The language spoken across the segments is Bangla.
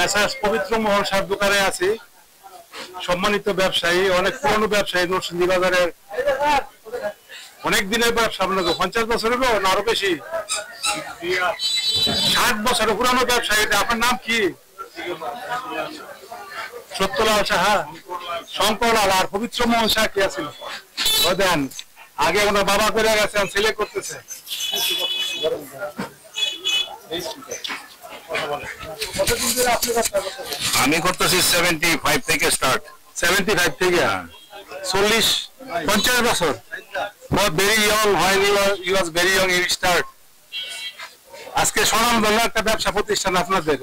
মেসার্স পবিত্র মোহন সাহেব দোকানে আছি। সম্মানিত ব্যবসায়ী, অনেক পুরনো ব্যবসায়ী, নরসিংদী বাজারের অনেক দিনের ব্যবসা। আপনাকে 50 বছরের না আরো বেশি, 60 বছরের পুরানো ব্যবসায়ী। আপনার নাম কি? সত্যলাল সাহা, শঙ্করলাল। আর পবিত্র মোহন সাহা কি আছেন? দেন আগে ওনার বাবা করে গেছেন, ছেলে করতেছে। আমি করতেছি 75 থেকে স্টার্ট। 75 থেকে 40-50 বছর। Very young, when you was very young you start। আজকে স্বনামধন্য একটা ব্যবসা প্রতিষ্ঠান আপনাদের।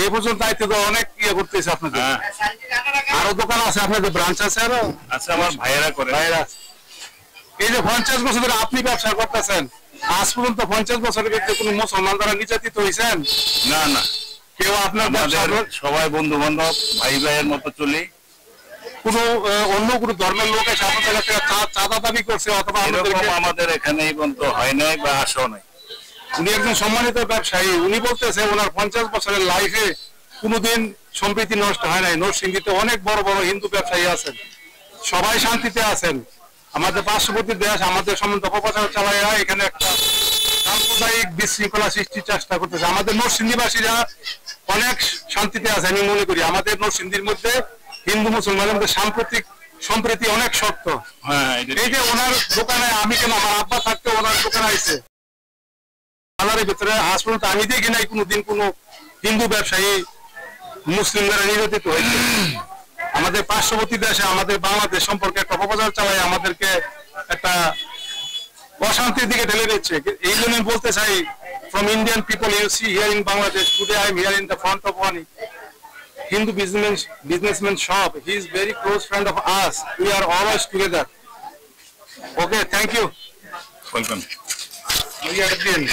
এই পর্যন্ত দায়িত্ব তো অনেক ইয়ে করতেছে আপনাদের। আরো দোকান আছে আপনাদের, ব্রাঞ্চ আছে আরো? আচ্ছা, আমার ভাইয়েরা করে। ভাইয়েরা, এই যে 50 বছর ধরে আপনি ব্যবসা করতেছেন, আজ পর্যন্ত 50 বছরের ভিতরে কোনো মুসলমান দ্বারা নির্যাতিত হয়েছেন? না না, কেউ আপনার সবাই বন্ধু বান্ধব ভাই ভাইয়ের মতো চলি। কোনো অন্য কোনো ধর্মের লোক এসে আপনাদের কাছে চাঁদা দাবি করছে অথবা আমাদের এখানে পর্যন্ত হয় নাই বা আসো নাই। উনি একজন সম্মানিত ব্যবসায়ী, উনি বলতেছে ওনার 50 বছরের লাইফে কোনোদিন সম্প্রীতি নষ্ট হয় নাই। নরসিংদীতে অনেক বড় বড় হিন্দু ব্যবসায়ী আছেন, সবাই শান্তিতে আছেন। আমাদের পার্শ্ববর্তী দেশ আমাদের সম্বন্ধে অপপ্রচার চালায় এখানে একটা সাম্প্রদায়িক বিশৃঙ্খলা সৃষ্টির চেষ্টা করতেছে। আমাদের নরসিংদীবাসীরা অনেক শান্তিতে আছে আমি মনে করি। আমাদের নরসিংদীর মধ্যে হিন্দু মুসলমানের মধ্যে সম্প্রীতি অনেক শক্ত। এই যে ওনার দোকানে আমি কেন, আমার আব্বা থাকতে ওনার দোকানে আইছে বাজারের ভিতরে, আজ পর্যন্ত আমি দেখি নাই কোনোদিন কোনো হিন্দু ব্যবসায়ী মুসলিম দ্বারা নির্যাতিত হয়েছে। আমাদের পার্শ্ববর্তী দেশে আমাদের বাংলাদেশ সম্পর্কে একটা অপপ্রচার চালায় আমাদেরকে একটা অশান্তির দিকে ঠেলে দিচ্ছে। এই জন্য বলতে চাই, from Indian people you see here in Bangladesh, today I am here in the front of one Hindu businessman shop. He is very close friend of us. We are always together. Okay, thank you. Welcome. We are at the end.